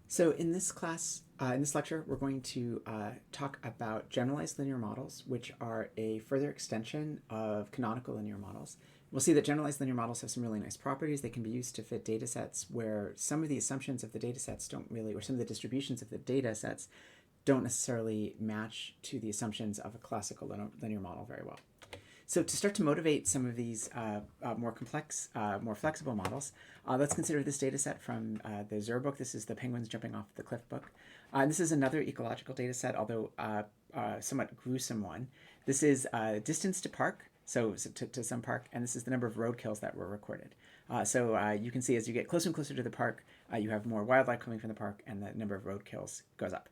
So in this class, in this lecture, we're going to talk about generalized linear models, which are a further extension of canonical linear models. We'll see that generalized linear models have some really nice properties. They can be used to fit data sets where some of the assumptions of the data sets don't really, or some of the distributions of the data sets don't necessarily match to the assumptions of a classical linear model very well. So to start to motivate some of these more complex, more flexible models, let's consider this data set from the Zur book. This is the penguins jumping off the cliff book. This is another ecological data set, although somewhat gruesome one. This is distance to park, so to some park, and this is the number of roadkills that were recorded. So you can see as you get closer and closer to the park, you have more wildlife coming from the park, and the number of roadkills goes up.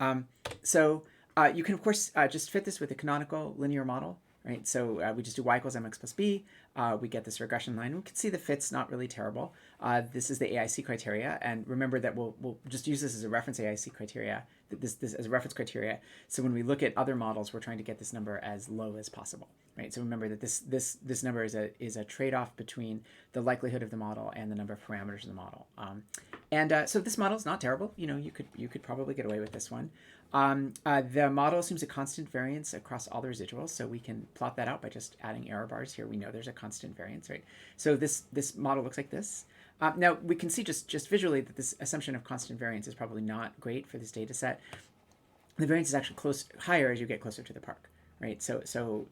You can, of course, just fit this with a canonical linear model. Right, so we just do y equals mx plus b. We get this regression line. We can see the fit's not really terrible. This is the AIC criteria, and remember that we'll just use this as a reference AIC criteria. This as a reference criteria. So when we look at other models, we're trying to get this number as low as possible. Right. So remember that this number is a trade-off between the likelihood of the model and the number of parameters in the model. So this model is not terrible. You could probably get away with this one. The model assumes a constant variance across all the residuals, so we can plot that out by just adding error bars here. We know there's a constant variance, right? So this model looks like this. Now we can see just visually that this assumption of constant variance is probably not great for this data set. The variance is actually higher as you get closer to the park, right? So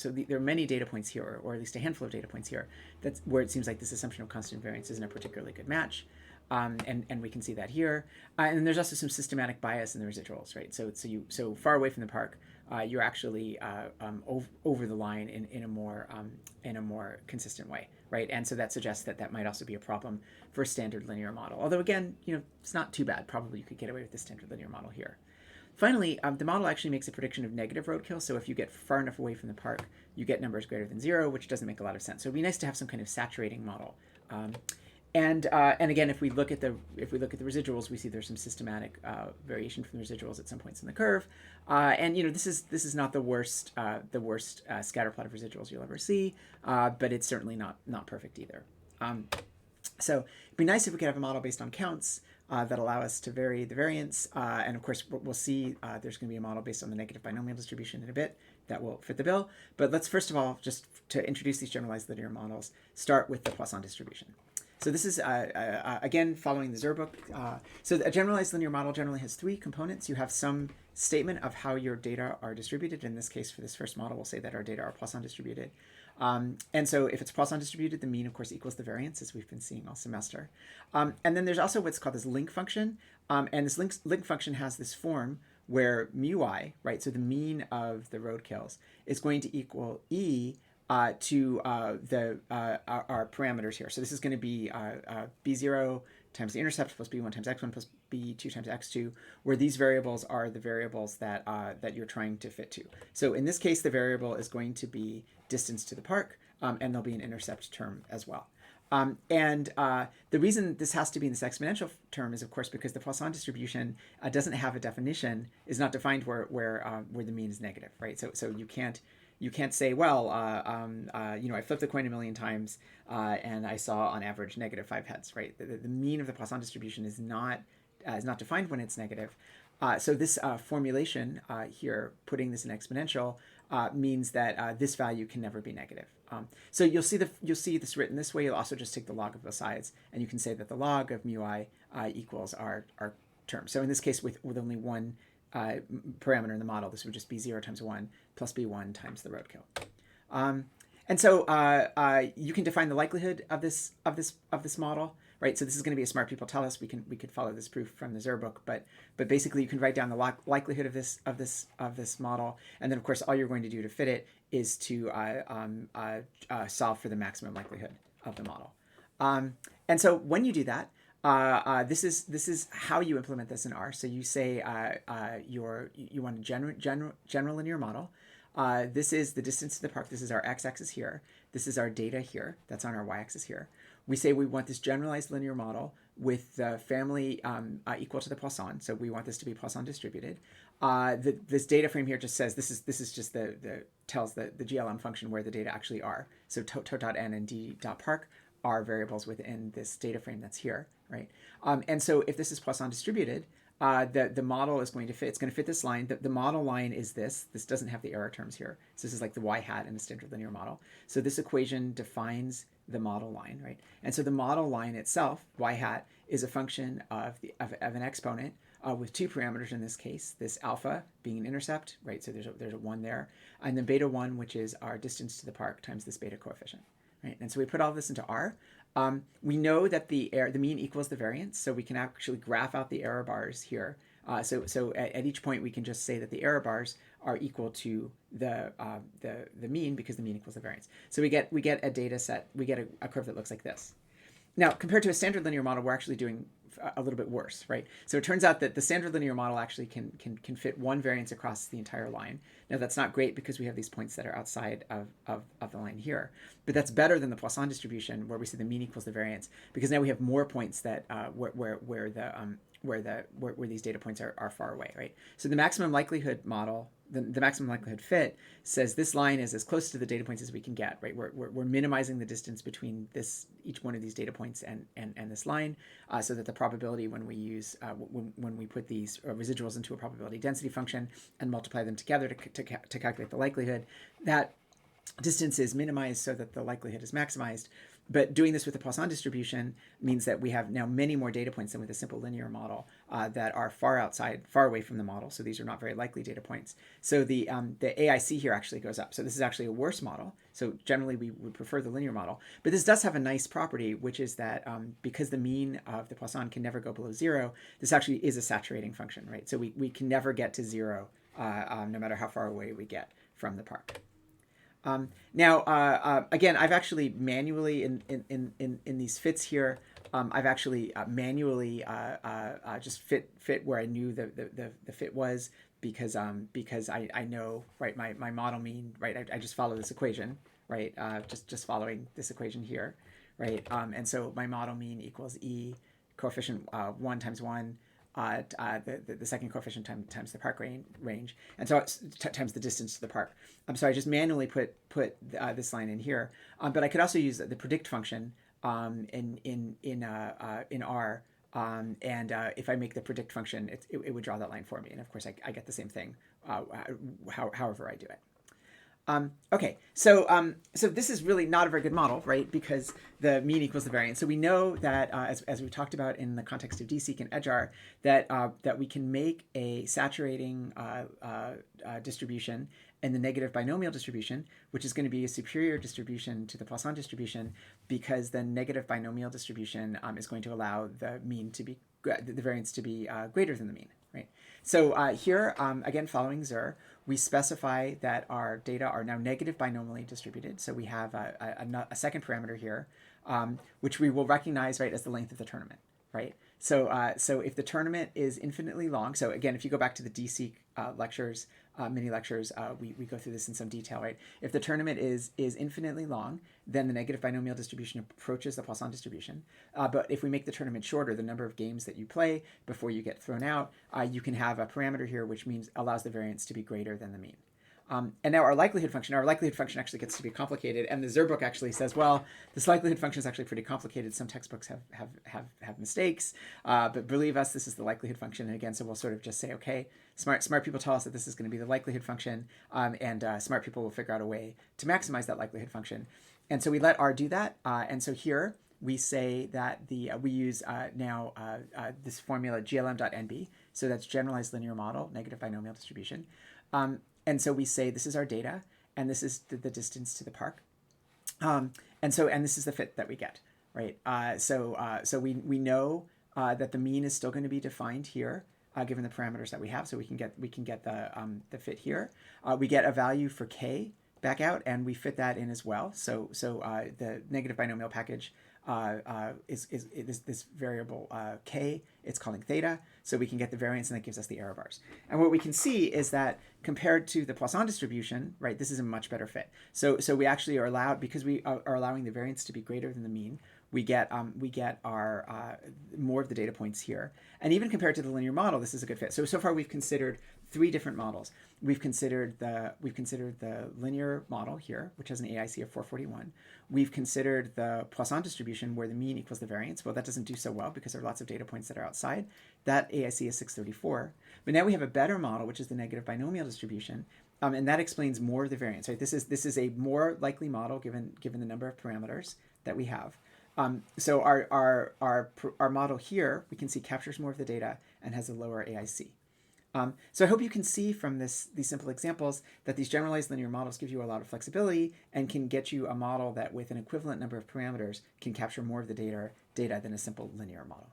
there are many data points here, or at least a handful of data points here, that's where it seems like this assumption of constant variance isn't a particularly good match. And we can see that here. And there's also some systematic bias in the residuals, right? So far away from the park, you're actually over the line in a more consistent way, right? And so that suggests that might also be a problem for a standard linear model. Although again, it's not too bad. Probably you could get away with the standard linear model here. Finally, the model actually makes a prediction of negative roadkill. So if you get far enough away from the park, you get numbers greater than 0, which doesn't make a lot of sense. So it'd be nice to have some kind of saturating model. And again, if we look at the residuals, we see there's some systematic variation from the residuals at some points in the curve. This is not the worst scatter plot of residuals you'll ever see, but it's certainly not perfect either. So it'd be nice if we could have a model based on counts that allow us to vary the variance. And of course, we'll see there's going to be a model based on the negative binomial distribution in a bit that will fit the bill. But let's first of all, just to introduce these generalized linear models, start with the Poisson distribution. So this is, again, following the Zur book. So a generalized linear model generally has 3 components. You have some statement of how your data are distributed. In this case, for this first model, we'll say that our data are Poisson distributed. And so if it's Poisson distributed, the mean, of course, equals the variance, as we've been seeing all semester. And then there's also what's called this link function. And this link function has this form where mu I, right, so the mean of the roadkills, is going to equal E to our parameters here. So this is going to be b0 times the intercept plus b1 times x1 plus b2 times x2, where these variables are the variables that you're trying to fit to. So in this case, the variable is going to be distance to the park, and there'll be an intercept term as well. The reason this has to be in this exponential term is, of course, because the Poisson distribution doesn't have a definition, is not defined where the mean is negative, right? So you can't say, well, I flipped the coin 1,000,000 times and I saw on average negative 5 heads, right? The mean of the Poisson distribution is not defined when it's negative. So this formulation here, putting this in exponential, means that this value can never be negative. So you'll see this written this way. You'll also just take the log of both sides, and you can say that the log of mu I equals our term. So in this case, with only one parameter in the model, this would just be 0 times 1 plus b1 times the roadkill. And so you can define the likelihood of this model, right? So this is going to be, as smart people tell us, we could follow this proof from the Zur book, but basically you can write down the likelihood of this model, and then of course all you're going to do to fit it is to solve for the maximum likelihood of the model. And so when you do that, this is how you implement this in R. So you say you want a general linear model. This is the distance to the park. This is our x-axis here. This is our data here. That's on our y-axis here. We say we want this generalized linear model with the family equal to the Poisson. So we want this to be Poisson distributed. This data frame here just says this is just tells the GLM function where the data actually are. So tot.n and d.park our variables within this data frame that's here, right? And so if this is Poisson distributed, the model is going to fit. It's going to fit this line. The model line is this. This doesn't have the error terms here. So this is like the y hat in a standard linear model. So this equation defines the model line, right? And so the model line itself, y hat, is a function of an exponent with two parameters in this case. This alpha being an intercept, right? So there's a 1 there, and then beta 1, which is our distance to the park times this beta coefficient, right? And so we put all this into R. We know that the mean equals the variance, so we can actually graph out the error bars here. So at each point we can just say that the error bars are equal to the mean, because the mean equals the variance. So we get a data set, we get a curve that looks like this. Now, compared to a standard linear model, we're actually doing a little bit worse, right? So it turns out that the standard linear model actually can fit one variance across the entire line. Now, that's not great because we have these points that are outside of the line here, but that's better than the Poisson distribution, where we say the mean equals the variance, because now we have more points that where these data points are far away, right? So the maximum likelihood model, the maximum likelihood fit, says this line is as close to the data points as we can get, right? We're minimizing the distance between each one of these data points and this line, so that the probability when we use when we put these residuals into a probability density function and multiply them together to calculate the likelihood, that distance is minimized so that the likelihood is maximized. But doing this with the Poisson distribution means that we have now many more data points than with a simple linear model that are far away from the model. So these are not very likely data points. So the AIC here actually goes up. So this is actually a worse model. So generally we would prefer the linear model. But this does have a nice property, which is that because the mean of the Poisson can never go below 0, this actually is a saturating function, right? So we can never get to 0 no matter how far away we get from the park. Now, again, I've actually manually in these fits here, I've actually manually just fit where I knew the fit was, because I know, right, my model mean, right, I just follow this equation, right, just following this equation here, right, and so my model mean equals E coefficient 1 times 1, the second coefficient times the park range, and so times the distance to the park. So I just manually put this line in here, but I could also use the predict function in R, and if I make the predict function, it would draw that line for me, and of course I get the same thing however I do it. Okay, so this is really not a very good model, right? Because the mean equals the variance. So we know that, as we talked about in the context of DSeq and EdgeR, that we can make a saturating distribution and the negative binomial distribution, which is going to be a superior distribution to the Poisson distribution, because the negative binomial distribution is going to allow the variance to be greater than the mean, right? So here, again, following Zur, we specify that our data are now negative binomially distributed. So we have a second parameter here, which we will recognize, right, as the length of the tournament, right? So so if the tournament is infinitely long, so again, if you go back to the DSeq lectures, mini lectures, we go through this in some detail, right? If the tournament is infinitely long, then the negative binomial distribution approaches the Poisson distribution. But if we make the tournament shorter, the number of games that you play before you get thrown out, you can have a parameter here which allows the variance to be greater than the mean. And now our likelihood function actually gets to be complicated. And the Zur book actually says, well, this likelihood function is actually pretty complicated. Some textbooks have mistakes, but believe us, this is the likelihood function. And again, so we'll sort of just say, okay, smart people tell us that this is going to be the likelihood function, and smart people will figure out a way to maximize that likelihood function. And so we let R do that. And so here we say that we use now this formula glm.nb. So that's generalized linear model, negative binomial distribution. And so we say this is our data, and this is the distance to the park, and this is the fit that we get, right? So we know that the mean is still going to be defined here, given the parameters that we have. So we can get the fit here. We get a value for k back out, and we fit that in as well. So the negative binomial package is this variable k. It's calling theta, so we can get the variance, and that gives us the error bars. And what we can see is that compared to the Poisson distribution, right, this is a much better fit. So we actually are allowed, because we are allowing the variance to be greater than the mean, we get our more of the data points here. And even compared to the linear model, this is a good fit. So far we've considered 3 different models. We've considered the linear model here, which has an AIC of 441. We've considered the Poisson distribution where the mean equals the variance. Well, that doesn't do so well because there are lots of data points that are outside. That AIC is 634. But now we have a better model, which is the negative binomial distribution. And that explains more of the variance, right? This is a more likely model given the number of parameters that we have. So our model here, we can see captures more of the data and has a lower AIC. So I hope you can see from these simple examples that these generalized linear models give you a lot of flexibility and can get you a model that with an equivalent number of parameters can capture more of the data than a simple linear model.